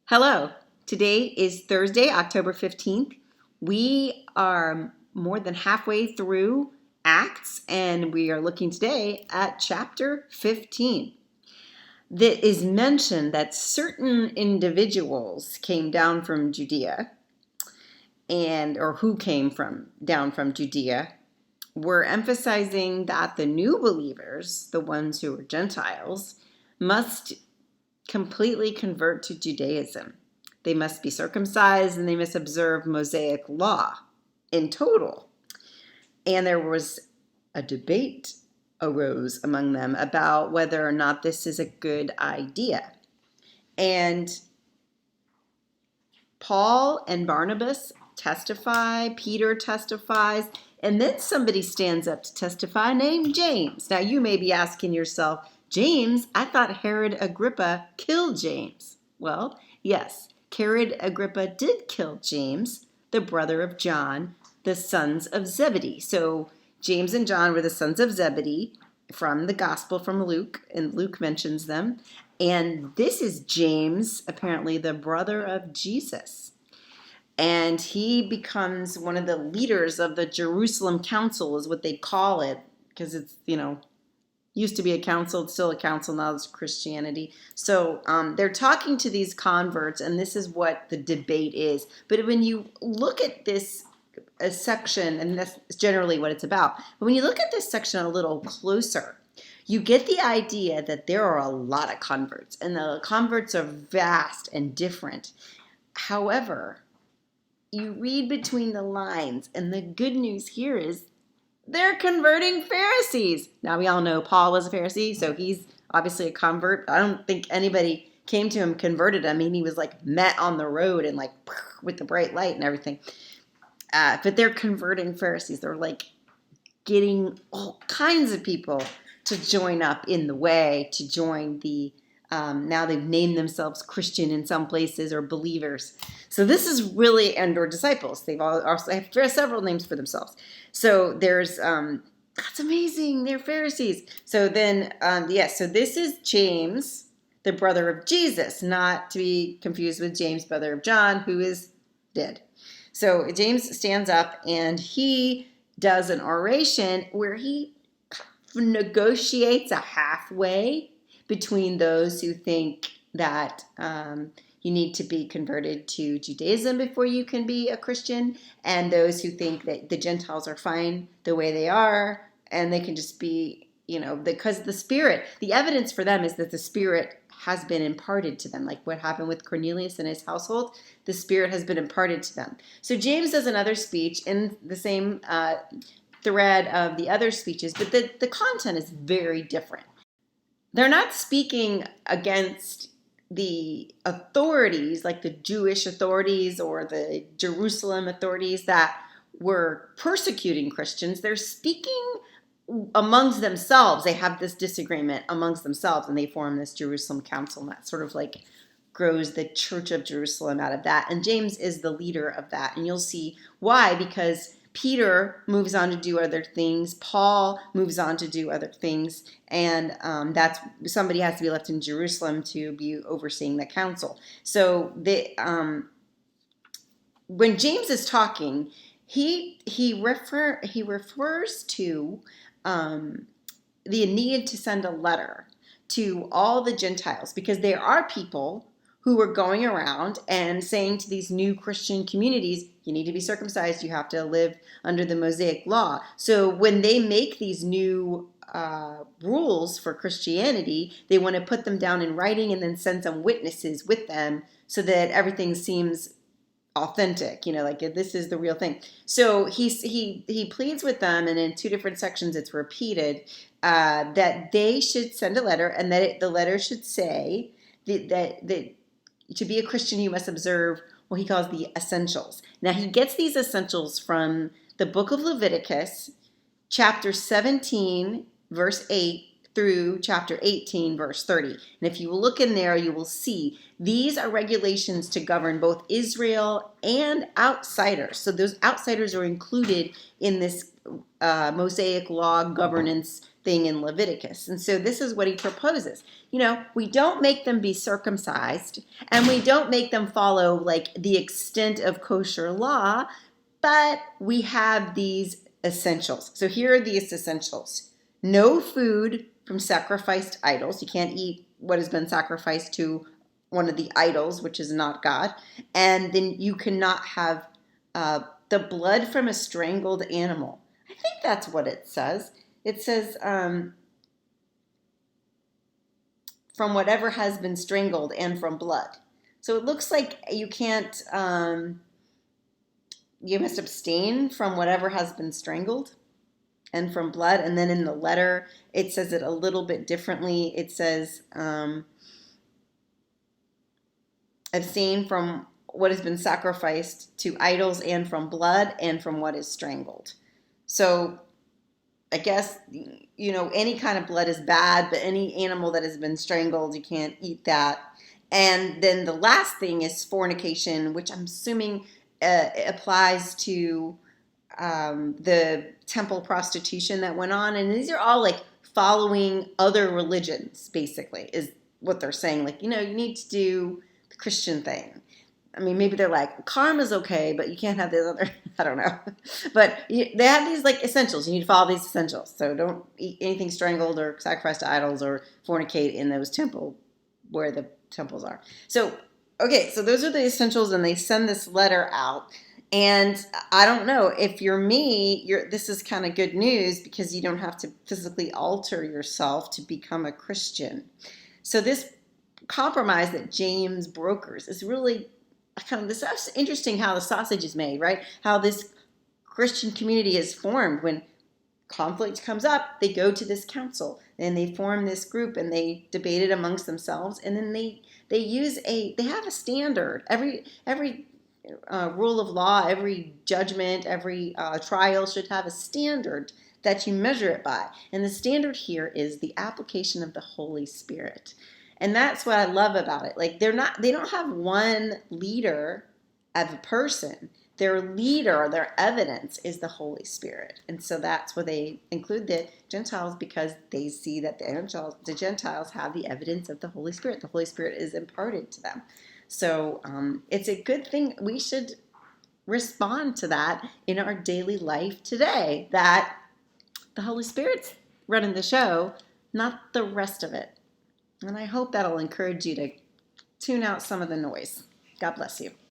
Hello. Today is Thursday, October 15th. We are more than halfway through Acts, and we are looking today at chapter 15. That is mentioned that certain individuals came down from Judea, or who came down from Judea, were emphasizing that the new believers, the ones who are Gentiles, must completely convert to Judaism. They must be circumcised and they must observe Mosaic law in total. And there was a debate arose among them about whether or not this is a good idea. And Paul and Barnabas testify, Peter testifies, and then somebody stands up to testify named James. Now you may be asking yourself, James, I thought Herod Agrippa killed James. Well, yes, Herod Agrippa did kill James, the brother of John, the sons of Zebedee. So James and John were the sons of Zebedee from the gospel from Luke, and Luke mentions them. And this is James, apparently the brother of Jesus. And he becomes one of the leaders of the Jerusalem Council, is what they call it, because it's, used to be a council, it's still a council, now it's Christianity. So they're talking to these converts, and this is what the debate is. But when you look at this section, and that's generally what it's about, but when you look at this section a little closer, you get the idea that there are a lot of converts, and the converts are vast and different. However, you read between the lines, and the good news here is they're converting Pharisees. Now, we all know Paul was a Pharisee, so he's obviously a convert. I don't think anybody came to him, converted him. I mean, he was like met on the road and like with the bright light and everything. But they're converting Pharisees. They're like getting all kinds of people to join up in the way, to join the now they've named themselves Christian in some places, or believers. So this is really, or disciples. They've also have several names for themselves. So there's, that's amazing. They're Pharisees. So then, so this is James, the brother of Jesus, not to be confused with James, brother of John, who is dead. So James stands up and he does an oration where he negotiates a halfway between those who think that you need to be converted to Judaism before you can be a Christian, and those who think that the Gentiles are fine the way they are, and they can just be, because the Spirit, the evidence for them is that the Spirit has been imparted to them, like what happened with Cornelius and his household. The Spirit has been imparted to them. So James does another speech in the same thread of the other speeches, but the content is very different. They're not speaking against the authorities, like the Jewish authorities or the Jerusalem authorities that were persecuting Christians. They're speaking amongst themselves. They have this disagreement amongst themselves, and they form this Jerusalem Council, and that sort of like grows the Church of Jerusalem out of that. And James is the leader of that, and you'll see why, because Peter moves on to do other things. Paul moves on to do other things. And that's somebody has to be left in Jerusalem to be overseeing the council. So when James is talking, he refers to the need to send a letter to all the Gentiles, because there are people who were going around and saying to these new Christian communities, you need to be circumcised, you have to live under the Mosaic law. So when they make these new rules for Christianity, they want to put them down in writing and then send some witnesses with them so that everything seems authentic, like this is the real thing. So he pleads with them, and in two different sections it's repeated that they should send a letter, and that the letter should say that to be a Christian, you must observe what he calls the essentials. Now, he gets these essentials from the book of Leviticus, chapter 17, verse 8, through chapter 18, verse 30. And if you look in there, you will see these are regulations to govern both Israel and outsiders. So those outsiders are included in this Mosaic law governance thing in Leviticus. And so this is what he proposes. We don't make them be circumcised, and we don't make them follow like the extent of kosher law, but we have these essentials. So here are these essentials. No food from sacrificed idols. You can't eat what has been sacrificed to one of the idols, which is not God. And then you cannot have the blood from a strangled animal. I think that's what it says. It says from whatever has been strangled and from blood. So it looks like you can't, you must abstain from whatever has been strangled and from blood. And then in the letter, it says it a little bit differently. It says abstain from what has been sacrificed to idols and from blood and from what is strangled. So I guess, any kind of blood is bad, but any animal that has been strangled, you can't eat that. And then the last thing is fornication, which I'm assuming applies to the temple prostitution that went on. And these are all like following other religions, basically, is what they're saying. Like, you need to do the Christian thing. I mean, maybe they're like, karma's okay, but you can't have this other, I don't know. But they have these like essentials. You need to follow these essentials. So don't eat anything strangled or sacrificed to idols or fornicate in those where the temples are. So, okay, so those are the essentials, and they send this letter out. And I don't know, if you're me, this is kind of good news because you don't have to physically alter yourself to become a Christian. So this compromise that James brokers is really this is interesting how the sausage is made, right? How this Christian community is formed. When conflict comes up, they go to this council and they form this group and they debate it amongst themselves, and then they have a standard. Every rule of law, every judgment, every trial should have a standard that you measure it by. And the standard here is the application of the Holy Spirit. And that's what I love about it. Like they don't have one leader of a person. Their leader, their evidence is the Holy Spirit. And so that's where they include the Gentiles, because they see that the Gentiles have the evidence of the Holy Spirit. The Holy Spirit is imparted to them. So it's a good thing. We should respond to that in our daily life today, that the Holy Spirit's running the show, not the rest of it. And I hope that'll encourage you to tune out some of the noise. God bless you.